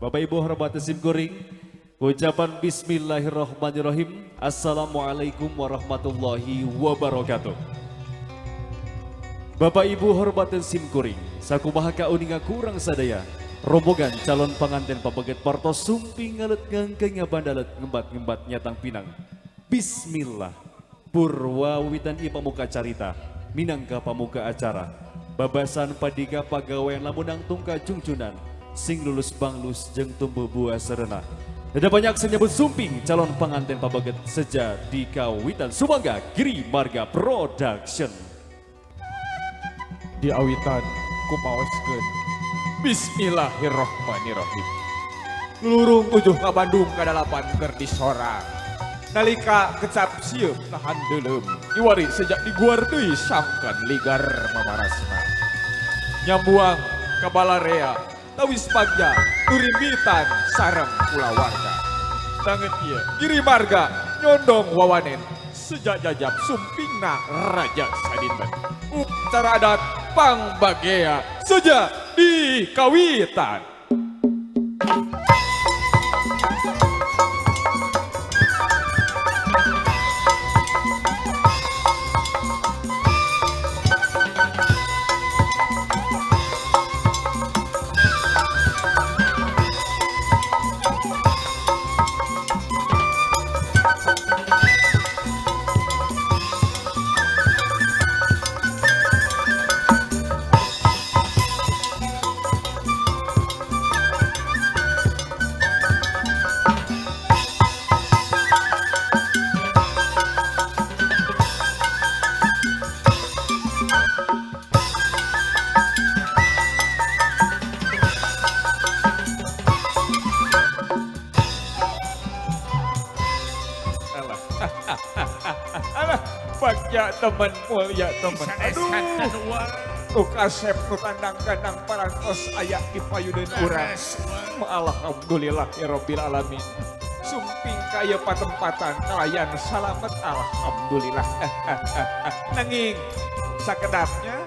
Bapak Ibu hormat sim kuring, ucapan bismillahirrahmanirrahim. Assalamualaikum warahmatullahi wabarakatuh. Bapak Ibu hormat sim kuring, sakumaha kauninga kurang sadaya. Rombongan calon panganten pabeget partos sumping ngalet ngangkengnya bandalet ngembat-ngembat nyatang pinang. Bismillah. Purwawitan ieu pamuka carita, minangka pamuka acara. Babasan padiga pagawean lamunang tungka jungjunan, sing lulus banglus jeung tumbuh buah serena. Ada banyak senyebut sumping calon panganten pabeget seja di kawitan Sumangga Giri Marga Production. Di awitan kumaoskeun Bismillahirrahmanirrahim. Lurung tujuh ka Bandung ka dalapan keur disorang. Nalika kecap sieup tahan deulem. Iwari sejak diguar deui sangkan ligar mamarasna. Nyambuang ka Balarea, tawis pagja, turimbitan sareng kulawarga. Danget ieu Giri Marga nyondong wawanen sejak jajab sumpingna Raja Sadinten. Upacara adat Pangbagea sejak di kawitan. Bagja temen mulia temen. Aduh. Tuh kasep nu tandang gandang parantos ayak di payudeun urang. Alhamdulillah ya Rabbil alamin. Sumping kaya patempatan kalayan salamet alhamdulillah. Nanging sakedapnya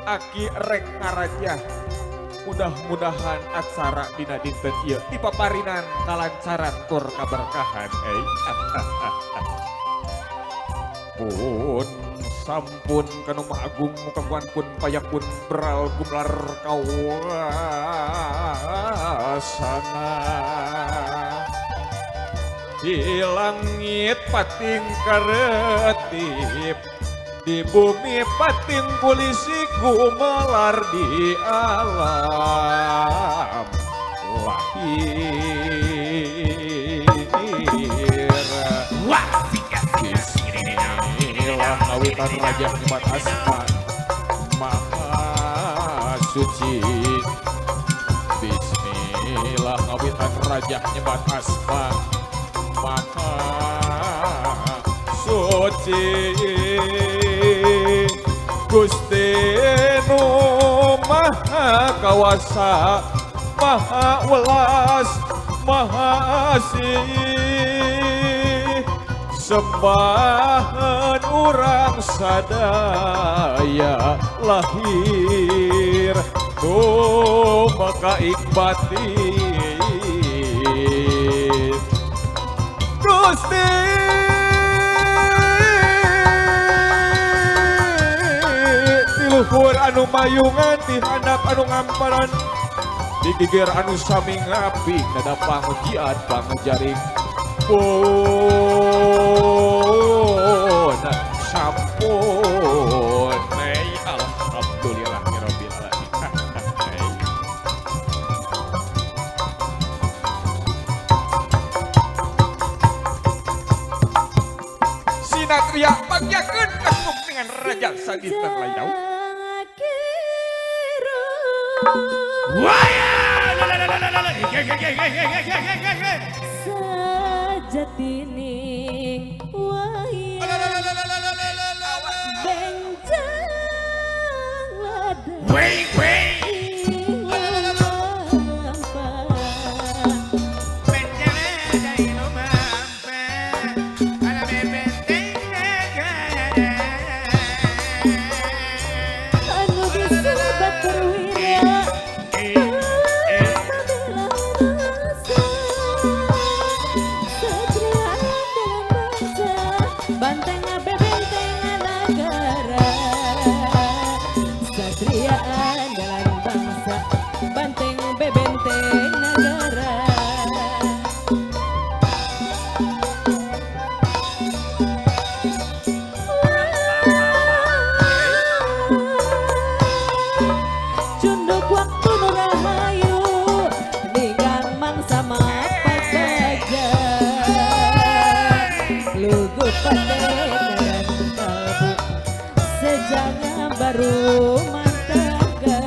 aki rek ngaraja. Mudah-mudahan acara dina dinten ieu dipaparinan kalancaran tur kaberkahan. Pun sampun kanu Maha Agung kaguan pun payak pun beral gumlar kawasana di langit pating karetip di bumi pating polisi gumelar di alam lahir. Wah, Bismillah kawitan Raja Nyebat Asma Maha Suci. Bismillah kawitan Raja Nyebat Asma Maha Suci. Gusti nu Maha Kawasa Maha Welas Maha Asih. Sembahan urang sadaya lahir tuh maka ikbatin Gusti tiluhur anu mayungan di handap anu ngamparan di gigir anu sami ngapi nada pangujian pangujaring pun sampun alhamdulillah ya Rabbil alamin. Sinatria bagyakeun kasung dengan Raja Sadinten layau. Sajatining wayang benjang ladang anu bisa bat perwira rumah tangga.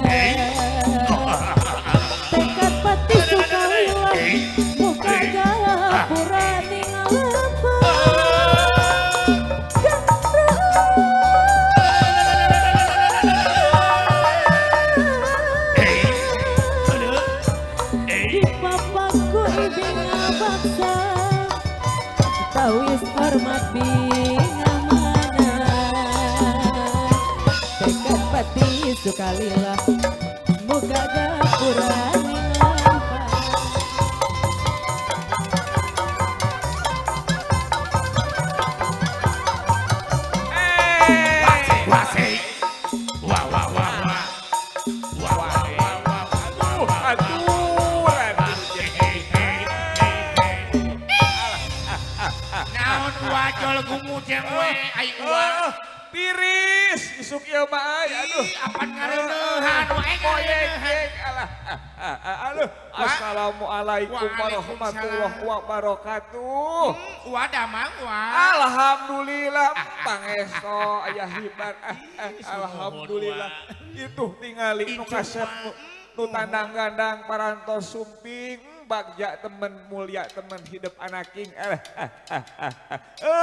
Tekad pati sukailah muka gapura di papaku ibing abaksa tawis hormat bingamana tekad pati sukalilah muka gapura ningapa. Wasik. Wah. Naon wajol gumujeng we ai uang. Tiris, isuk ieu mah aduh. Apan ngareuneuhan wae ngareuneuhan. Aduh, assalamualaikum warahmatullahi wabarakatuh. Wadah mang wa. Alhamdulillah, pangesto aya hibat. Alhamdulillah. Itu tingali nu kasep nu tandang-gandang parantos sumping. Bagja temen mulia temen hidup anaking.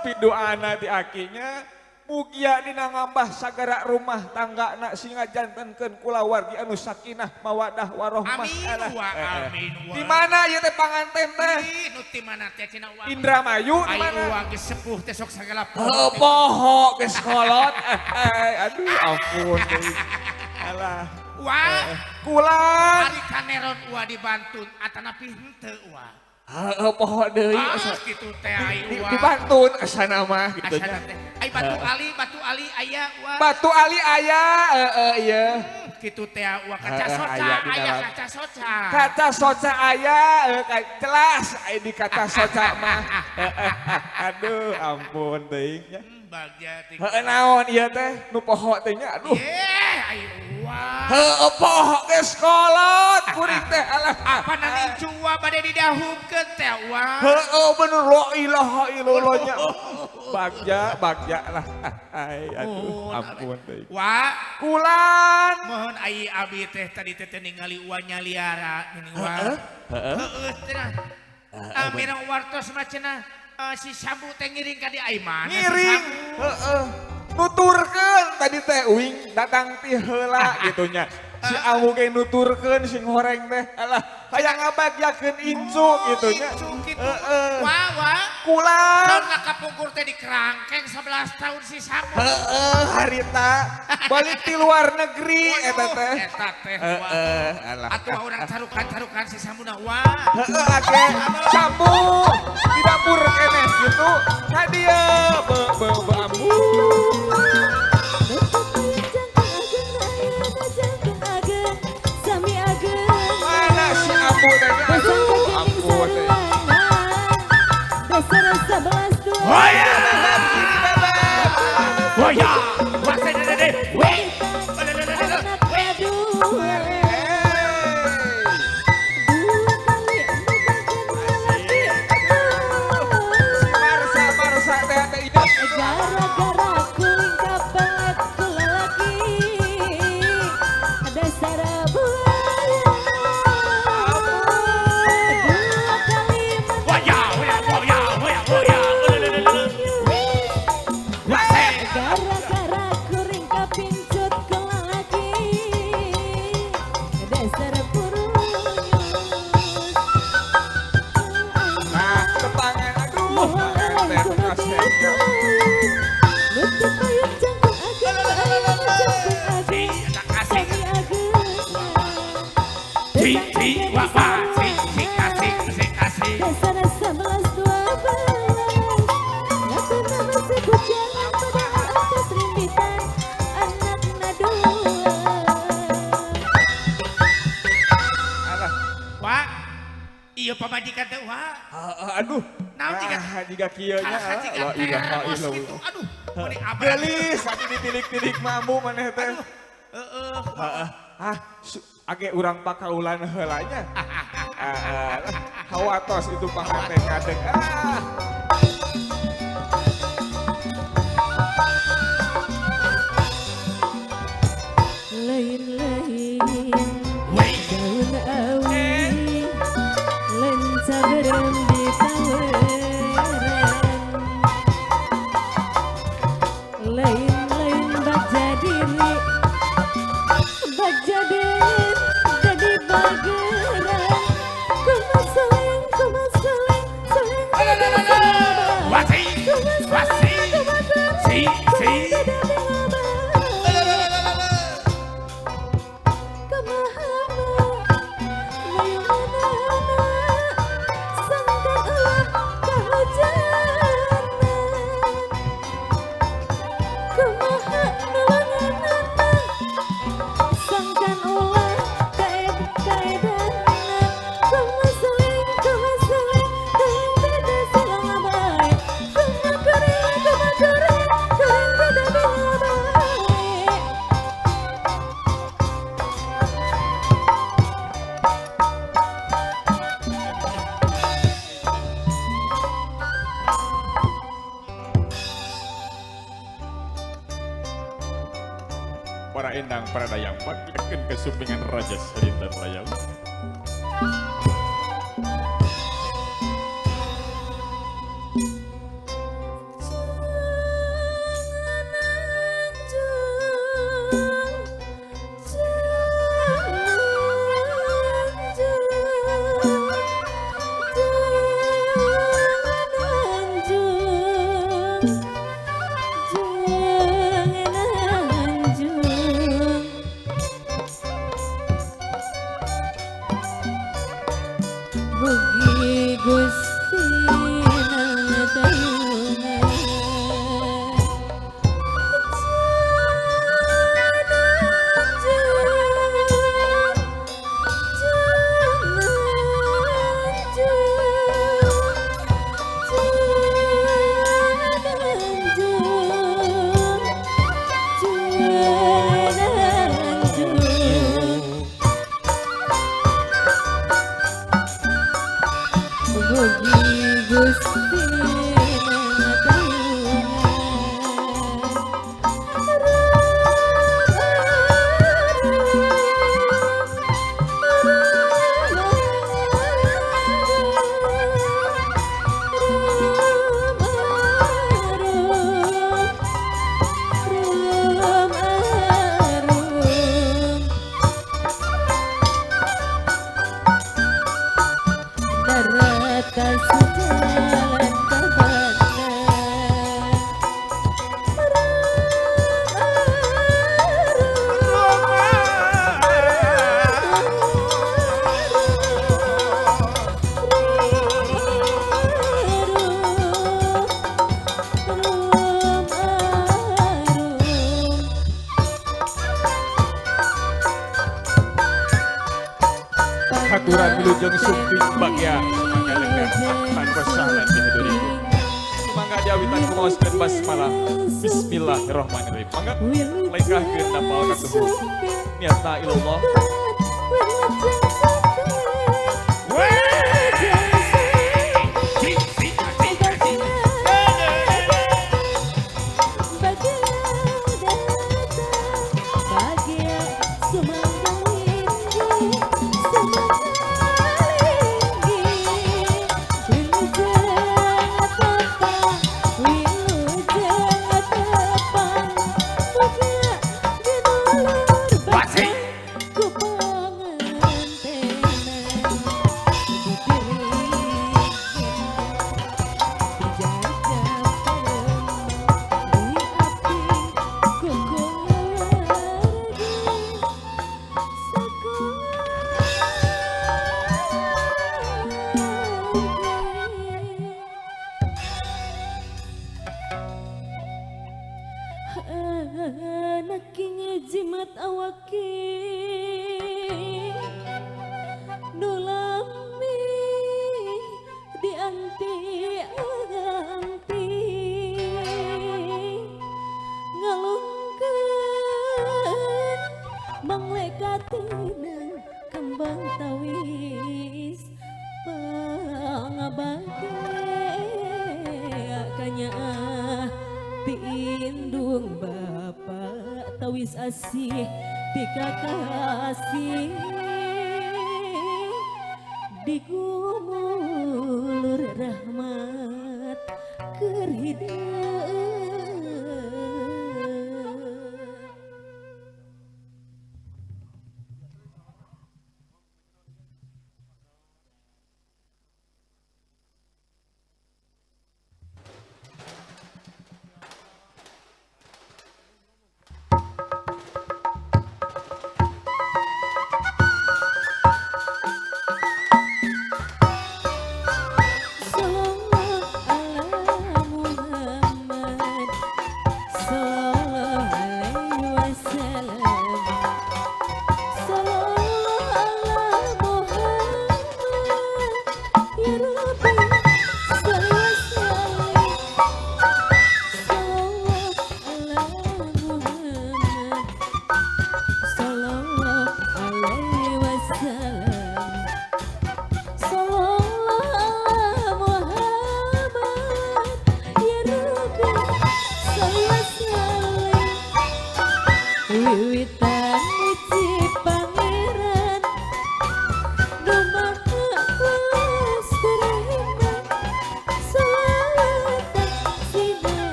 Pidoana di akinya. Mugia dina ngambah sagara rumah tangga nak singa jantenkeun kula wargi anu sakinah mawadah warohmah. Amin wa amin wa. Di mana ieu teh panganten teh? Nu ti mana teh cenah wa. Indramayu di Ai mana? uang geus sepuh teh sok sagala Poho geus kolot. Aduh ampun deui. Alah. Wa. Kulang. Ari kaneron wa dibantun atanapi henteu wa. Poho deui. Kitu teh ai wa. Dibantun asana mah gitu Asana teh. Ai batu ali aya wa. Batu ali aya iya. Kitu teh wa kaca soca aya di aya dalam. kaca soca. Kaca soca aya jelas di kata soca mah. Aduh ampun teuing nya. Bagja ting. Naon ieu teh nu poho teh nya aduh. Ai wa. Poho geus kolot kuring teh alah. Apa nani cua bade didahupkeun teh wa. Bener la ilaha illallah nya. Bagja lah. Ai aduh ampun teuing. Wa. Kulan. Mohon ai abi teh tadi teh ningali wa nyaliara ini wa. Heeh teh. Mirang wartos mah cenah si Sambu teh ngiring ka di ai mana si Ngiring. Sambu? Heeh. Nuturkeun tadi teh uing datang ti heula gitu nya. Si Amu ge nuturkeun sing horeng teh. Alah, hayang ngabagyakeun incu gitu nya. Incu gitu. Heeh. Wa. Kulan. Tahun ngakapungkur teh di kerangkeng 11 tahun si Sambu. Harita balik di luar negeri eta teh. Eta teh wa. Alah. Atuh urang tarukan si Sambu na wa. Heeh ake Sambu di dapur keneh gitu. Ka dieu ambu. Mana si ambu teh? Aduh ampun teh. Oh ya. Oh ya. Wa teh deh. Weh. Marsa teh teh ide. Gara-gara kuling kapelet kula lagi dasar buaya. Dua kali Oh ya. Wa teh. gara-gara kuring kapincut kula lagi dasar burunyus. Nah, tetangan aduh. Teh kasihnya. Nutup payung jangkung agen, payung jangkung agen, Tak kasih. sami agen. Wa kasih. Dasar 11-12 ngaku nama si bujangan pada atas rinditan anak nadua. Alah. Wa. Iya pamajikan teh wa. Aduh. Naon jiga Jiga kieu nya. Kalahkan jiga La teh ilaha bos illallah. gitu. Aduh. Mending apa? Gelis ati ditilik-tilik mambu maneh teh. Age urang pakaulan heula nya. Hawatos itu panganten kadeng. Endang Pradayang bagiakeun kesumpingan Raja Saritan Layang. Mugi Gusti natayungan Mugi Gusti Narata sejalan kabana Haturan wilujeng sumping bagya mangga tanpa salah di diriku. Mangga diawitan kumaos dan basmalah. Bismillahirrahmanirrahim. Mangga lengkahkeun napal katuhu. Niatna ilallah. Naking jimat awaki nulami dianti-anti ngalungkeun manglekatina kembang tawis pangabake kanya tiindung bapak tawis asih dikakasih digumulur rahmat keur hideung.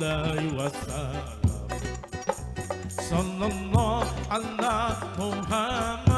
alaihi wasallam. Sallallahu ala Muhammad.